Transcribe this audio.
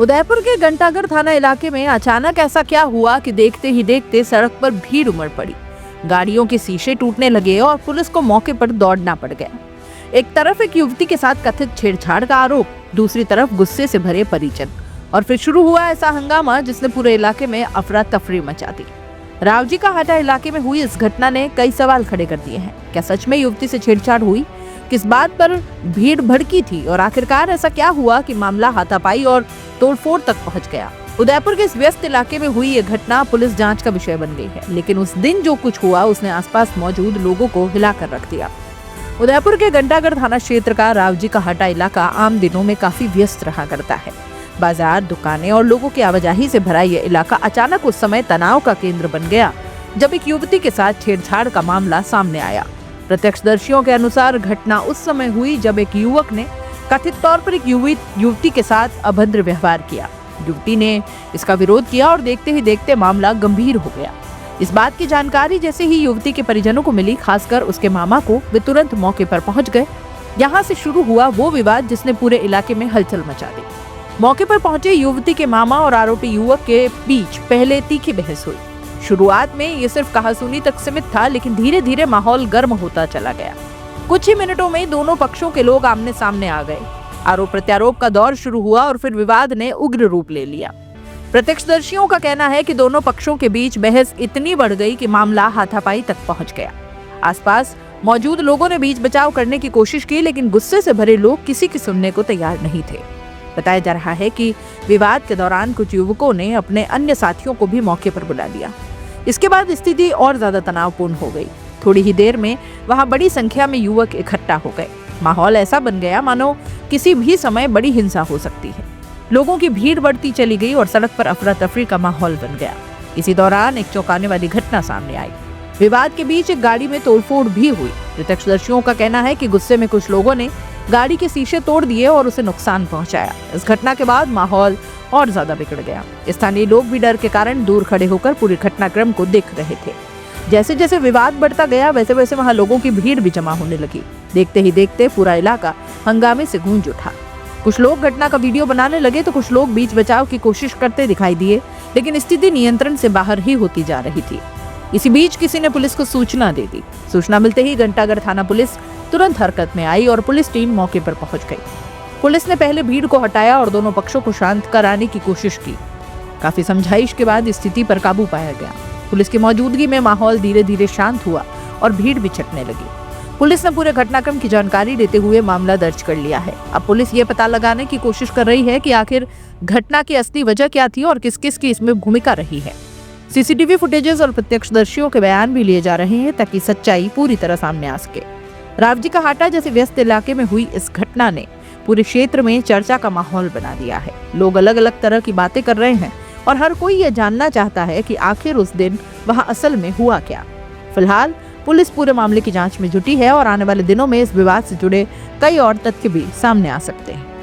उदयपुर के घंटाघर थाना इलाके में अचानक ऐसा क्या हुआ कि देखते ही देखते सड़क पर भीड़ उमड़ पड़ी। गाड़ियों के शीशे टूटने लगे और पुलिस को मौके पर दौड़ना पड़ गया। एक तरफ एक युवती के साथ कथित छेड़छाड़ का आरोप, दूसरी तरफ गुस्से से भरे परिजन, और फिर शुरू हुआ ऐसा हंगामा जिसने पूरे इलाके में अफरा तफरी मचा दी। रावजी का हाटा इलाके में हुई इस घटना ने कई सवाल खड़े कर दिए हैं। क्या सच में युवती से छेड़छाड़ हुई? किस बात पर भीड़ भड़की थी और आखिरकार ऐसा क्या हुआ कि मामला हाथापाई और तोड़फोड़ तक पहुंच गया? उदयपुर के इस व्यस्त इलाके में हुई ये घटना पुलिस जांच का विषय बन गई है, लेकिन उस दिन जो कुछ हुआ उसने आसपास मौजूद लोगों को हिलाकर रख दिया। उदयपुर के घंटाघर थाना क्षेत्र का रावजी का हाटा इलाका आम दिनों में काफी व्यस्त रहा करता है। बाजार, दुकानें और लोगों की आवाजाही से भरा यह इलाका अचानक उस समय तनाव का केंद्र बन गया जब एक युवती के साथ छेड़छाड़ का मामला सामने आया। प्रत्यक्षदर्शियों के अनुसार घटना उस समय हुई जब एक युवक ने कथित तौर पर एक युवती के साथ अभद्र व्यवहार किया। युवती ने इसका विरोध किया और देखते ही देखते मामला गंभीर हो गया। इस बात की जानकारी जैसे ही युवती के परिजनों को मिली, खासकर उसके मामा को, वे तुरंत मौके पर पहुंच गए। यहाँ से शुरू हुआ वो विवाद जिसने पूरे इलाके में हलचल मचा दी। मौके पर पहुंचे युवती के मामा और आरोपी युवक के बीच पहले तीखी बहस हुई। शुरुआत में ये सिर्फ कहासुनी तक सीमित था, लेकिन धीरे धीरे माहौल गर्म होता चला गया। कुछ ही मिनटों में दोनों पक्षों के लोग आमने सामने आ गए। आरोप प्रत्यारोप का दौर शुरू हुआ और फिर विवाद ने उग्र रूप ले लिया। प्रत्यक्षदर्शियों का कहना है कि दोनों पक्षों के बीच बहस इतनी बढ़ गई कि मामला हाथापाई तक पहुंच गया। आसपास मौजूद लोगों ने बीच बचाव करने की कोशिश की, लेकिन गुस्से से भरे लोग किसी की सुनने को तैयार नहीं थे। बताया जा रहा है कि विवाद के दौरान कुछ युवकों ने अपने अन्य साथियों को भी मौके पर बुला लिया। इसके बाद स्थिति और ज्यादा तनावपूर्ण हो गई। थोड़ी ही देर में वहां बड़ी संख्या में युवक इकट्ठा हो गए। माहौल ऐसा बन गया मानो किसी भी समय बड़ी हिंसा हो सकती है। लोगों की भीड़ बढ़ती चली गई और सड़क पर अफरा तफरी का माहौल बन गया। इसी दौरान एक चौंकाने वाली घटना सामने आई। विवाद के बीच एक गाड़ी में तोड़फोड़ भी हुई। प्रत्यक्षदर्शियों का कहना है कि गुस्से में कुछ लोगों ने गाड़ी के शीशे तोड़ दिए और उसे नुकसान पहुंचाया। इस घटना के बाद माहौल और ज्यादा बिगड़ गया। स्थानीय लोग भी डर के कारण दूर खड़े होकर पूरे घटनाक्रम को देख रहे थे। जैसे जैसे विवाद बढ़ता गया वैसे वैसे वहां लोगों की भीड़ भी जमा होने लगी। देखते ही देखते पूरा इलाका हंगामे से गूंज उठा। कुछ लोग घटना का वीडियो बनाने लगे तो कुछ लोग बीच बचाव की कोशिश करते दिखाई दिए, लेकिन स्थिति नियंत्रण से बाहर ही होती जा रही थी। इसी बीच किसी ने पुलिस को सूचना दे दी। सूचना मिलते ही घंटाघर थाना पुलिस तुरंत हरकत में आई और पुलिस टीम मौके पर पहुंच गई। पुलिस ने पहले भीड़ को हटाया और दोनों पक्षों को शांत कराने की कोशिश की। काफी समझाइश के बाद स्थिति पर काबू पाया गया। पुलिस की मौजूदगी में माहौल धीरे धीरे शांत हुआ और भीड़ भी छटने लगी। पुलिस ने पूरे घटनाक्रम की जानकारी देते हुए मामला दर्ज कर लिया है। अब पुलिस ये पता लगाने की कोशिश कर रही है कि आखिर घटना की असली वजह क्या थी और किस किस की इसमें भूमिका रही है। सीसीटीवी फुटेजेस और प्रत्यक्षदर्शियों के बयान भी लिए जा रहे हैं ताकि सच्चाई पूरी तरह सामने आ सके। रावजी का हाटा जैसे व्यस्त इलाके में हुई इस घटना ने पूरे क्षेत्र में चर्चा का माहौल बना दिया है। लोग अलग अलग तरह की बातें कर रहे हैं और हर कोई ये जानना चाहता है कि आखिर उस दिन वहां असल में हुआ क्या। फिलहाल पुलिस पूरे मामले की जांच में जुटी है और आने वाले दिनों में इस विवाद से जुड़े कई और तथ्य भी सामने आ सकते हैं।